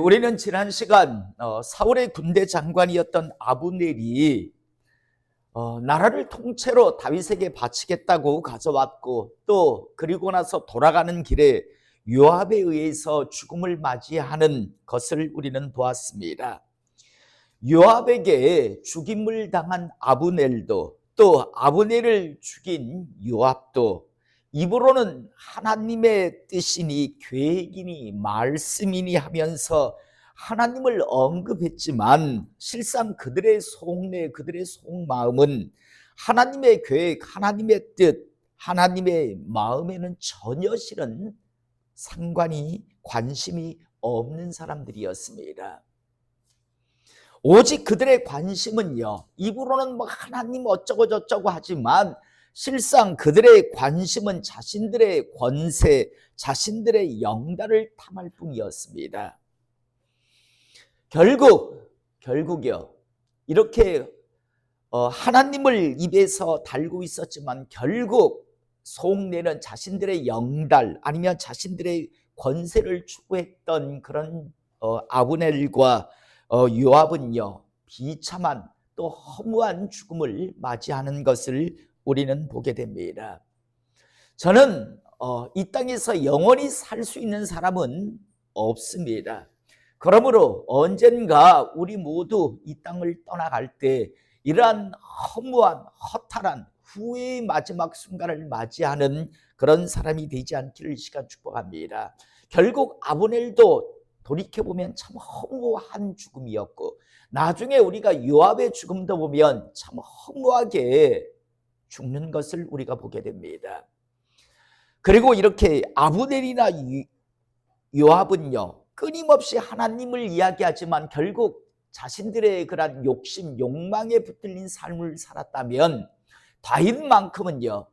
우리는 지난 시간 사울의 군대 장관이었던 아브넬이 나라를 통째로 다윗에게 바치겠다고 가져왔고, 또 그리고 나서 돌아가는 길에 요압에 의해서 죽음을 맞이하는 것을 우리는 보았습니다. 요압에게 죽임을 당한 아브넬도, 또 아브넬을 죽인 요압도 입으로는 하나님의 뜻이니 계획이니 말씀이니 하면서 하나님을 언급했지만, 실상 그들의 속내, 그들의 속마음은 하나님의 계획, 하나님의 뜻, 하나님의 마음에는 전혀 실은 상관이, 관심이 없는 사람들이었습니다. 오직 그들의 관심은요, 입으로는 뭐 하나님 어쩌고 저쩌고 하지만 실상 그들의 관심은 자신들의 권세, 자신들의 영달을 탐할 뿐이었습니다. 결국요, 이렇게 하나님을 입에서 달고 있었지만 결국 속내는 자신들의 영달, 아니면 자신들의 권세를 추구했던 그런 아브넬과 요압은요, 비참한 또 허무한 죽음을 맞이하는 것을 우리는 보게 됩니다. 저는 이 땅에서 영원히 살 수 있는 사람은 없습니다. 그러므로 언젠가 우리 모두 이 땅을 떠나갈 때 이러한 허무한, 허탈한 후회의 마지막 순간을 맞이하는 그런 사람이 되지 않기를 이 시간 축복합니다. 결국 아브넬도 돌이켜보면 참 허무한 죽음이었고, 나중에 우리가 요압의 죽음도 보면 참 허무하게 죽는 것을 우리가 보게 됩니다. 그리고 이렇게 아브넬이나 요압은요, 끊임없이 하나님을 이야기하지만 결국 자신들의 그런 욕심, 욕망에 붙들린 삶을 살았다면, 다윗만큼은요,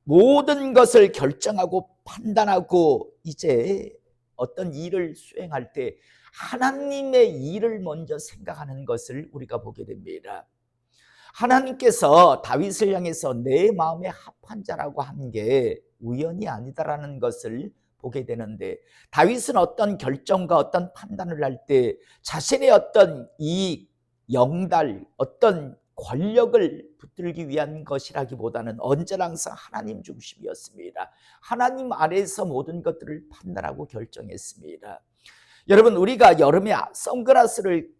모든 것을 결정하고 판단하고 이제 어떤 일을 수행할 때 하나님의 일을 먼저 생각하는 것을 우리가 보게 됩니다. 하나님께서 다윗을 향해서 내 마음에 합한 자라고 한 게 우연이 아니다라는 것을 보게 되는데, 다윗은 어떤 결정과 어떤 판단을 할 때 자신의 어떤 이익, 영달, 어떤 권력을 붙들기 위한 것이라기보다는 언제나 항상 하나님 중심이었습니다. 하나님 아래에서 모든 것들을 판단하고 결정했습니다. 여러분, 우리가 여름에 선글라스를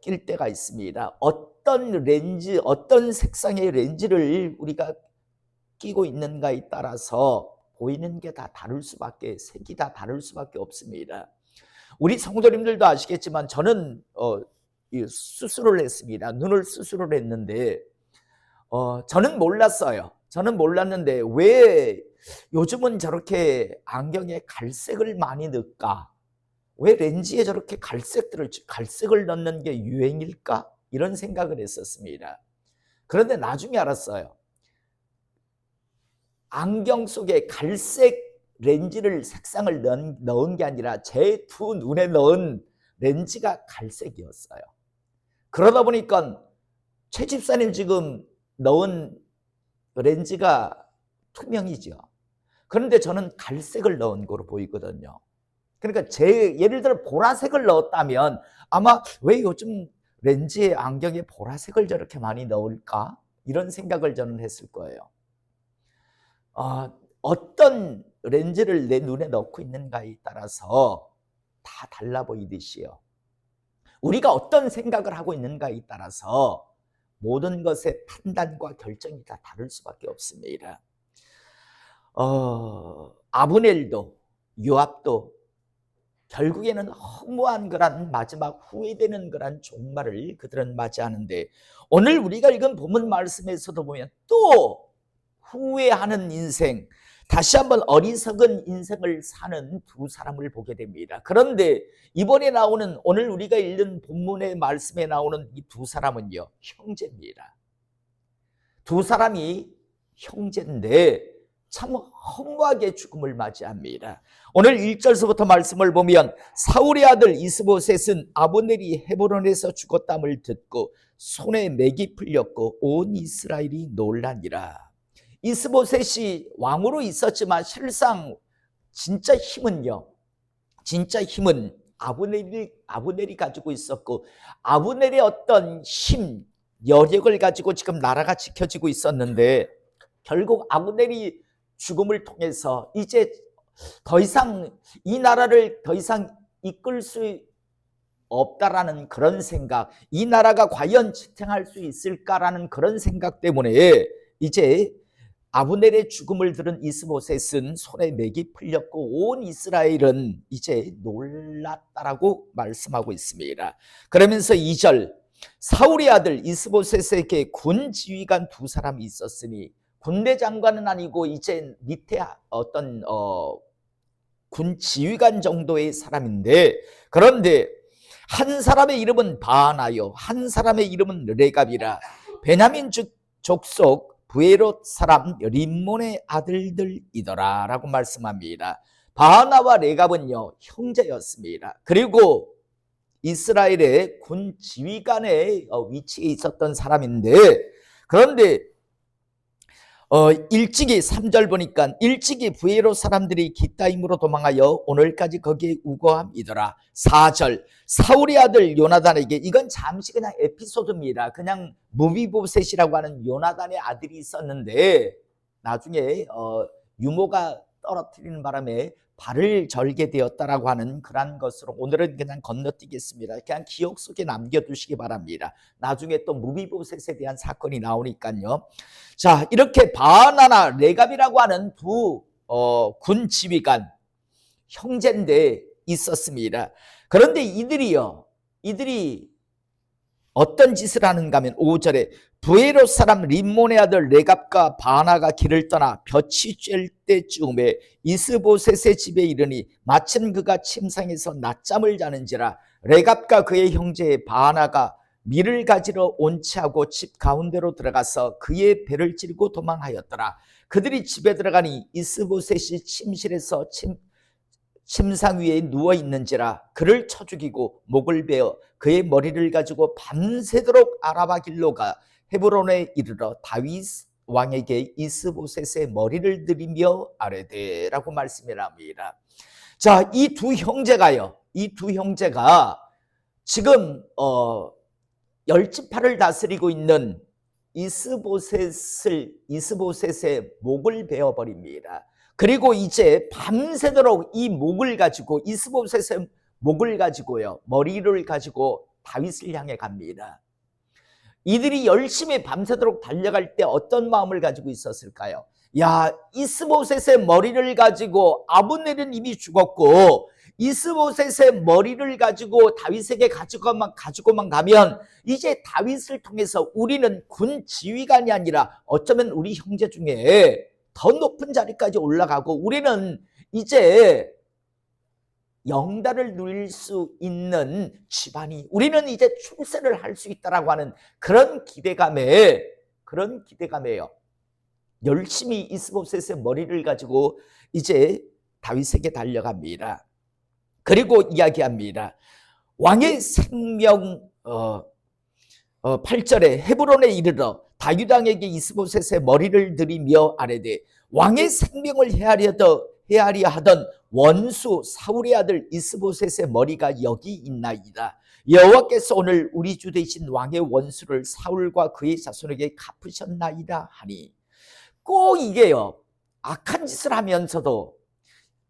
낄 때가 있습니다. 어떤 렌즈, 어떤 색상의 렌즈를 우리가 끼고 있는가에 따라서 보이는 게 다 다를 수밖에, 색이 다 다를 수밖에 없습니다. 우리 성도님들도 아시겠지만 저는 수술을 했습니다. 눈을 수술을 했는데 저는 몰랐어요. 저는 몰랐는데 왜 요즘은 저렇게 안경에 갈색을 많이 넣을까? 왜 렌즈에 저렇게 갈색을 넣는 게 유행일까? 이런 생각을 했었습니다. 그런데 나중에 알았어요. 안경 속에 갈색 렌즈를, 색상을 넣은 게 아니라 제 두 눈에 넣은 렌즈가 갈색이었어요. 그러다 보니까 최 집사님 지금 넣은 렌즈가 투명이죠. 그런데 저는 갈색을 넣은 거로 보이거든요. 그러니까 예를 들어 보라색을 넣었다면 아마 왜 요즘 렌즈에, 안경에 보라색을 저렇게 많이 넣을까? 이런 생각을 저는 했을 거예요. 어떤 렌즈를 내 눈에 넣고 있는가에 따라서 다 달라 보이듯이요, 우리가 어떤 생각을 하고 있는가에 따라서 모든 것의 판단과 결정이 다 다를 수밖에 없습니다. 아브넬도 요압도 결국에는 허무한 그런 마지막 후회되는 그런 종말을 그들은 맞이하는데, 오늘 우리가 읽은 본문 말씀에서도 보면 또 후회하는 인생, 다시 한번 어리석은 인생을 사는 두 사람을 보게 됩니다. 그런데 이번에 나오는, 오늘 우리가 읽는 본문의 말씀에 나오는 이 두 사람은요, 형제입니다. 두 사람이 형제인데 참 허무하게 죽음을 맞이합니다. 오늘 1절서부터 말씀을 보면, 사울의 아들 이스보셋은 아브넬이 헤브론에서 죽었담을 듣고 손에 맥이 풀렸고 온 이스라엘이 놀라니라. 이스보셋이 왕으로 있었지만 실상 진짜 힘은 아브넬이 가지고 있었고, 아브넬의 어떤 힘, 여력을 가지고 지금 나라가 지켜지고 있었는데, 결국 아브넬이 죽음을 통해서 이제 더 이상 이 나라를 더 이상 이끌 수 없다라는 그런 생각, 이 나라가 과연 지탱할 수 있을까라는 그런 생각 때문에 이제 아브넬의 죽음을 들은 이스보셋은 손에 맥이 풀렸고 온 이스라엘은 이제 놀랐다라고 말씀하고 있습니다. 그러면서 2절, 사울의 아들 이스보셋에게 군 지휘관 두 사람이 있었으니, 군대 장관은 아니고 이제 밑에 어떤 군 지휘관 정도의 사람인데, 그런데 한 사람의 이름은 바하나요, 한 사람의 이름은 레갑이라 베냐민 족속 부에롯 사람 림몬의 아들들이더라 라고 말씀합니다. 바하나와 레갑은요, 형제였습니다. 그리고 이스라엘의 군 지휘관의 위치에 있었던 사람인데, 그런데 일찍이 3절 보니까 일찍이 부에롯 사람들이 기타임으로 도망하여 오늘까지 거기에 우거함이더라. 4절, 사울의 아들 요나단에게, 이건 잠시 그냥 에피소드입니다. 그냥 무비보셋이라고 하는 요나단의 아들이 있었는데 나중에 유모가 떨어뜨리는 바람에 발을 절게 되었다라고 하는 그런 것으로 오늘은 그냥 건너뛰겠습니다. 그냥 기억 속에 남겨두시기 바랍니다. 나중에 또 무비보셋에 대한 사건이 나오니까요. 자, 이렇게 바하나나 레갑이라고 하는 두 군 지휘관 형제인데 있었습니다. 그런데 이들이 어떤 짓을 하는가 하면 5절에 부에롯 사람 림몬의 아들 레갑과 바하나가 길을 떠나 볕이 쬐을 때쯤에 이스보셋의 집에 이르니 마침 그가 침상에서 낮잠을 자는지라 레갑과 그의 형제 바하나가 밀을 가지러 온치하고 집 가운데로 들어가서 그의 배를 찌르고 도망하였더라. 그들이 집에 들어가니 이스보셋이 침실에서 침상 위에 누워 있는지라 그를 쳐 죽이고 목을 베어 그의 머리를 가지고 밤새도록 아라바 길로 가 헤브론에 이르러 다윗 왕에게 이스보셋의 머리를 들이며 아뢰되라고 말씀을 합니다. 자, 이 두 형제가 지금 열지파를 다스리고 있는 이스보셋의 목을 베어버립니다. 그리고 이제 밤새도록 이 목을 가지고, 이스보셋의 목을 가지고요, 머리를 가지고 다윗을 향해 갑니다. 이들이 열심히 밤새도록 달려갈 때 어떤 마음을 가지고 있었을까요? 야, 이스보셋의 머리를 가지고, 아브넬은 이미 죽었고 이스보셋의 머리를 가지고 다윗에게 가지고만 가면 이제 다윗을 통해서 우리는 군 지휘관이 아니라 어쩌면 우리 형제 중에 더 높은 자리까지 올라가고 우리는 이제 영달을 누릴 수 있는 집안이, 우리는 이제 출세를 할 수 있다라고 하는 그런 기대감에요. 열심히 이스보셋의 머리를 가지고 이제 다윗에게 달려갑니다. 그리고 이야기합니다. 왕의 생명 8절에 헤브론에 이르러 다윗 왕에게 이스보셋의 머리를 들이며 아뢰되 왕의 생명을 헤아려 하던 원수 사울의 아들 이스보셋의 머리가 여기 있나이다. 여호와께서 오늘 우리 주 되신 왕의 원수를 사울과 그의 자손에게 갚으셨나이다 하니, 꼭 이게요, 악한 짓을 하면서도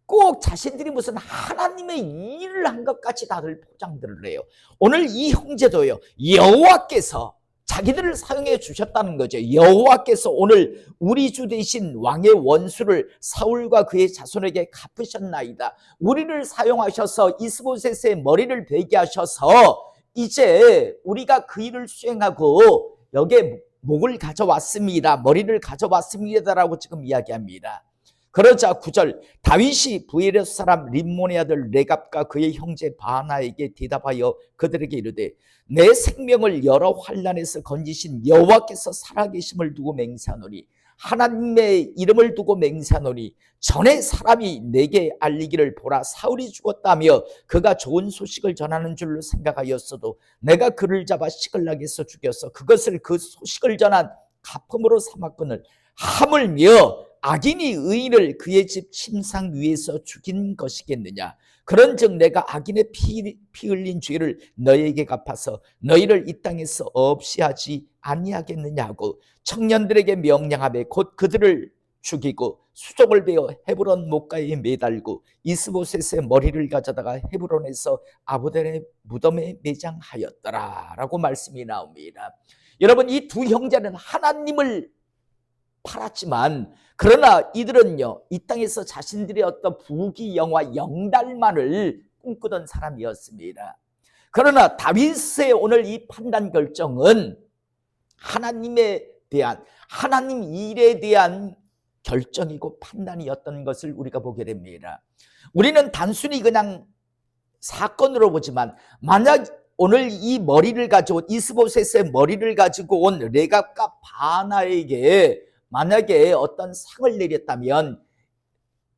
꼭 자신들이 무슨 하나님의 일을 한 것 같이 다들 포장들을 해요. 오늘 이 형제도요, 여호와께서 자기들을 사용해 주셨다는 거죠. 여호와께서 오늘 우리 주 되신 왕의 원수를 사울과 그의 자손에게 갚으셨나이다. 우리를 사용하셔서 이스보셋의 머리를 베게 하셔서 이제 우리가 그 일을 수행하고 여기에 목을 가져왔습니다, 머리를 가져왔습니다라고 지금 이야기합니다. 그러자 9절, 다윗이 부에롯 사람 림몬의 아들 레갑과 그의 형제 바하나에게 대답하여 그들에게 이르되 내 생명을 여러 환난에서 건지신 여호와께서 살아계심을 두고 맹세하노니, 하나님의 이름을 두고 맹세하노니 전에 사람이 내게 알리기를 보라 사울이 죽었다며 그가 좋은 소식을 전하는 줄로 생각하였어도 내가 그를 잡아 시글락에서 죽여서 그것을 그 소식을 전한 가품으로 삼았거늘 하물며 악인이 의인을 그의 집 침상 위에서 죽인 것이겠느냐. 그런즉 내가 악인의 피 흘린 죄를 너희에게 갚아서 너희를 이 땅에서 없이 하지 아니하겠느냐고 청년들에게 명령하며 곧 그들을 죽이고 수족을 베어 헤브론 목가에 매달고 이스보셋의 머리를 가져다가 헤브론에서 아브넬의 무덤에 매장하였더라 라고 말씀이 나옵니다. 여러분, 이 두 형제는 하나님을 팔았지만 그러나 이들은요, 이 땅에서 자신들의 어떤 부귀영화 영달만을 꿈꾸던 사람이었습니다. 그러나 다윗의 오늘 이 판단 결정은 하나님에 대한, 하나님 일에 대한 결정이고 판단이었던 것을 우리가 보게 됩니다. 우리는 단순히 그냥 사건으로 보지만 만약 오늘 이 머리를 가져온 이스보셋의 머리를 가지고 온 레갑과 바나에게 만약에 어떤 상을 내렸다면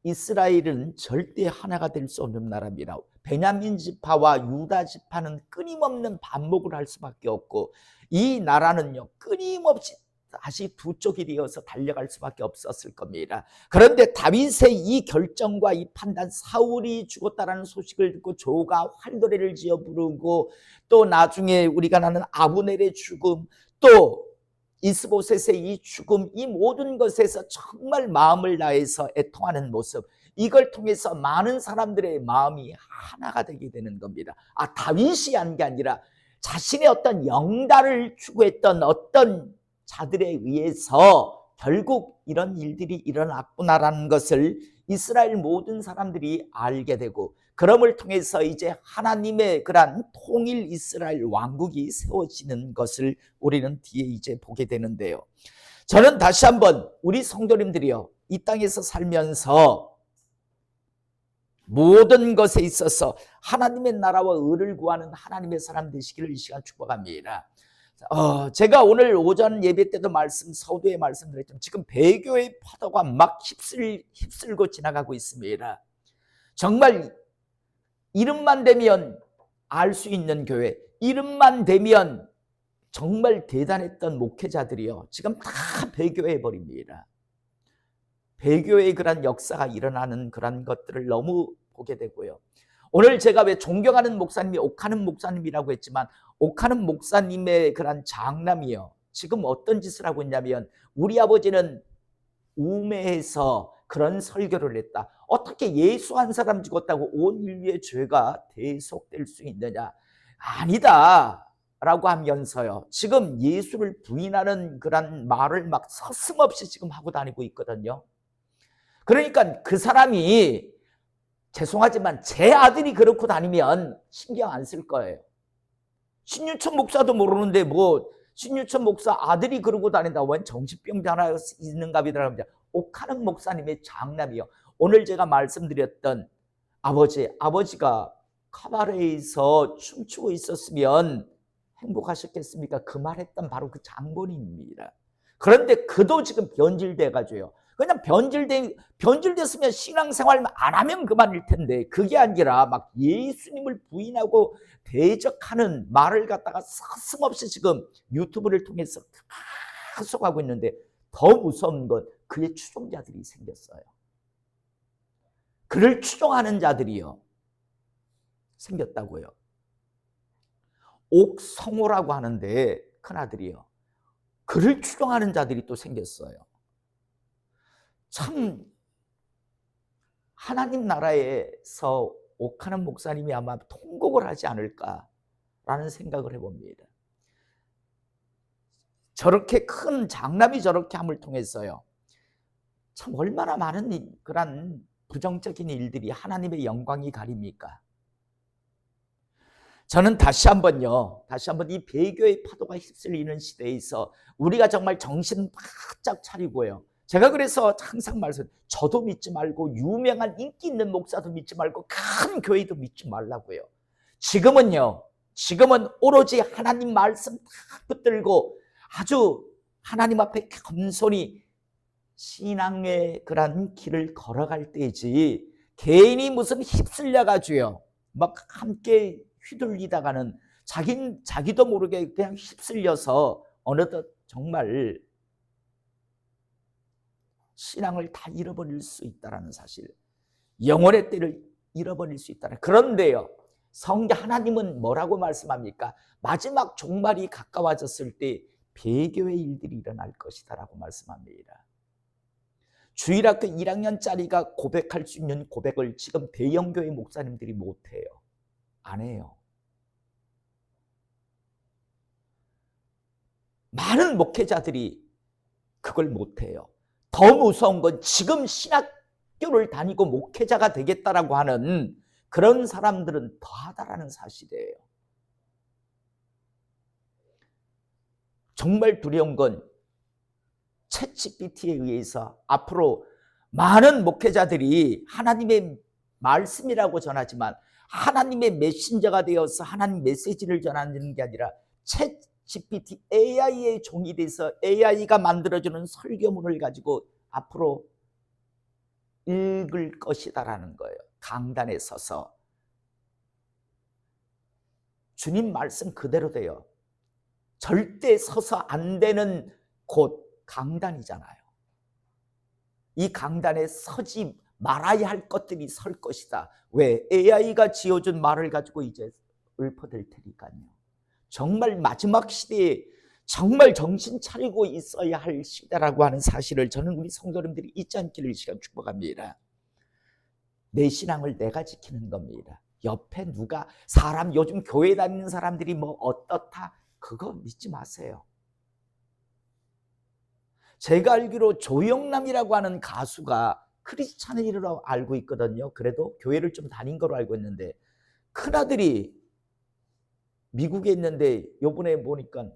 이스라엘은 절대 하나가 될 수 없는 나라입니다. 베냐민 지파와 유다 지파는 끊임없는 반목을 할 수밖에 없고 이 나라는요 끊임없이 다시 두 쪽이 되어서 달려갈 수밖에 없었을 겁니다. 그런데 다윗의 이 결정과 이 판단, 사울이 죽었다라는 소식을 듣고 조가 활노래를 지어 부르고 또 나중에 우리가 나는 아브넬의 죽음, 또 이스보셋의 이 죽음, 이 모든 것에서 정말 마음을 다해서 애통하는 모습, 이걸 통해서 많은 사람들의 마음이 하나가 되게 되는 겁니다. 다윗이 한 게 아니라 자신의 어떤 영달을 추구했던 어떤 자들에 의해서 결국 이런 일들이 일어났구나라는 것을 이스라엘 모든 사람들이 알게 되고, 그럼을 통해서 이제 하나님의 그러한 통일 이스라엘 왕국이 세워지는 것을 우리는 뒤에 이제 보게 되는데요. 저는 다시 한번 우리 성도님들이요, 이 땅에서 살면서 모든 것에 있어서 하나님의 나라와 의를 구하는 하나님의 사람 되시기를 이 시간 축복합니다. 제가 오늘 오전 예배 때도 서두에 말씀드렸지만 지금 배교의 파도가 막 휩쓸고 지나가고 있습니다. 정말 이름만 되면 알 수 있는 교회, 이름만 되면 정말 대단했던 목회자들이요 지금 다 배교해 버립니다. 배교의 그런 역사가 일어나는 그런 것들을 너무 보게 되고요. 오늘 제가 왜 존경하는 목사님이 옥하는 목사님이라고 했지만 옥하는 목사님의 그런 장남이요 지금 어떤 짓을 하고 있냐면, 우리 아버지는 우매해서 그런 설교를 했다. 어떻게 예수 한 사람 죽었다고 온 인류의 죄가 대속될 수 있느냐? 아니다 라고 하면서요 지금 예수를 부인하는 그런 말을 막 서슴없이 지금 하고 다니고 있거든요. 그러니까 그 사람이, 죄송하지만 제 아들이 그렇고 다니면 신경 안 쓸 거예요. 신유천 목사도 모르는데 뭐 신유천 목사 아들이 그러고 다닌다고 웬 정신병자 하나 있는가 보다. 옥하는 목사님의 장남이요, 오늘 제가 말씀드렸던 아버지가 카바레에서 춤추고 있었으면 행복하셨겠습니까? 그 말했던 바로 그 장본인입니다. 그런데 그도 지금 변질돼가지고요, 그냥 변질됐으면 신앙생활 안 하면 그만일 텐데 그게 아니라 막 예수님을 부인하고 대적하는 말을 갖다가 서슴없이 지금 유튜브를 통해서 계속 하고 있는데, 더 무서운 건 그의 추종자들이 생겼어요. 그를 추종하는 자들이요 생겼다고요. 옥성호라고 하는데 큰아들이요, 그를 추종하는 자들이 또 생겼어요. 참 하나님 나라에서 옥하는 목사님이 아마 통곡을 하지 않을까라는 생각을 해봅니다. 저렇게 큰 장남이 저렇게 함을 통해서요 참 얼마나 많은 그런 부정적인 일들이 하나님의 영광이 가립니까? 저는 다시 한번 이 배교의 파도가 휩쓸리는 시대에서 우리가 정말 정신 바짝 차리고요, 제가 그래서 항상 저도 믿지 말고 유명한 인기 있는 목사도 믿지 말고 큰 교회도 믿지 말라고요. 지금은 오로지 하나님 말씀 딱 붙들고 아주 하나님 앞에 겸손히 신앙의 그런 길을 걸어갈 때이지, 개인이 무슨 휩쓸려가지고요 막 함께 휘둘리다가는 자기도 모르게 그냥 휩쓸려서 어느덧 정말 신앙을 다 잃어버릴 수 있다는 사실, 영혼의 때를 잃어버릴 수 있다는. 그런데요, 성경 하나님은 뭐라고 말씀합니까? 마지막 종말이 가까워졌을 때 배교의 일들이 일어날 것이다 라고 말씀합니다. 주일학교 1학년짜리가 고백할 수 있는 고백을 지금 대형교회 목사님들이 못해요. 안 해요. 많은 목회자들이 그걸 못해요. 더 무서운 건 지금 신학교를 다니고 목회자가 되겠다라고 하는 그런 사람들은 더하다라는 사실이에요. 정말 두려운 건 챗GPT에 의해서 앞으로 많은 목회자들이 하나님의 말씀이라고 전하지만 하나님의 메신저가 되어서 하나님 메시지를 전하는 게 아니라 챗GPT AI의 종이 돼서 AI가 만들어주는 설교문을 가지고 앞으로 읽을 것이다라는 거예요. 강단에 서서 주님 말씀 그대로 돼요. 절대 서서 안 되는 곳 강단이잖아요. 이 강단에 서지 말아야 할 것들이 설 것이다. 왜? AI가 지어준 말을 가지고 이제 읊어댈 테니까요. 정말 마지막 시대에 정말 정신 차리고 있어야 할 시대라고 하는 사실을 저는 우리 성도님들이 잊지 않기를 이 시간 축복합니다. 내 신앙을 내가 지키는 겁니다. 옆에 누가 사람 요즘 교회 다니는 사람들이 뭐 어떻다 그거 믿지 마세요. 제가 알기로 조영남이라고 하는 가수가 크리스찬이라고 알고 있거든요. 그래도 교회를 좀 다닌 거로 알고 있는데 큰아들이 미국에 있는데 요번에 보니까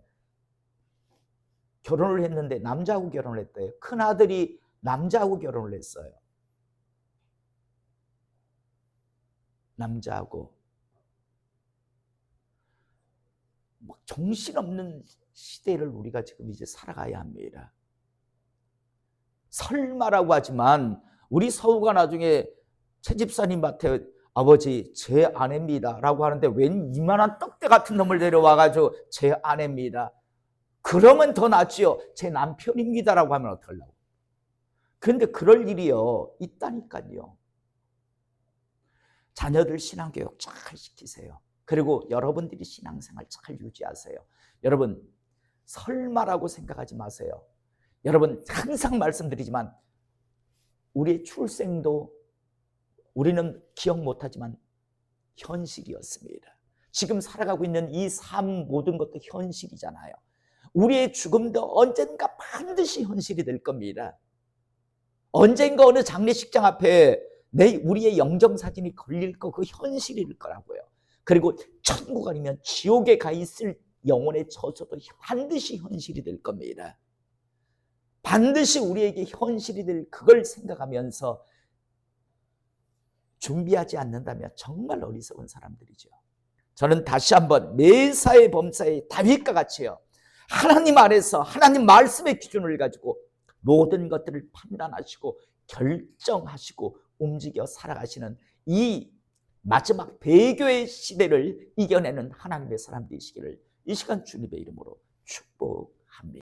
결혼을 했는데 남자하고 결혼을 했대요. 큰아들이 남자하고 결혼을 했어요. 남자하고. 막 정신없는 시대를 우리가 지금 이제 살아가야 합니다. 설마라고 하지만 우리 서우가 나중에 최 집사님한테 아버지 제 아내입니다 라고 하는데 웬 이만한 떡대 같은 놈을 데려와가지고 제 아내입니다. 그러면 더 낫지요. 제 남편입니다 라고 하면 어떡하려고. 그런데 그럴 일이요 있다니까요. 자녀들 신앙교육 잘 시키세요. 그리고 여러분들이 신앙생활 잘 유지하세요. 여러분 설마라고 생각하지 마세요. 여러분 항상 말씀드리지만 우리의 출생도 우리는 기억 못하지만 현실이었습니다. 지금 살아가고 있는 이 삶 모든 것도 현실이잖아요. 우리의 죽음도 언젠가 반드시 현실이 될 겁니다. 언젠가 어느 장례식장 앞에 우리의 영정사진이 걸릴 거 그 현실일 거라고요. 그리고 천국 아니면 지옥에 가 있을 영혼의 저주도 반드시 현실이 될 겁니다. 반드시 우리에게 현실이 될 그걸 생각하면서 준비하지 않는다면 정말 어리석은 사람들이죠. 저는 다시 한번 매사의 범사의 다윗과 같이요. 하나님 안에서 하나님 말씀의 기준을 가지고 모든 것들을 판단하시고 결정하시고 움직여 살아가시는 이 마지막 배교의 시대를 이겨내는 하나님의 사람 되시기를 이 시간 주님의 이름으로 축복합니다.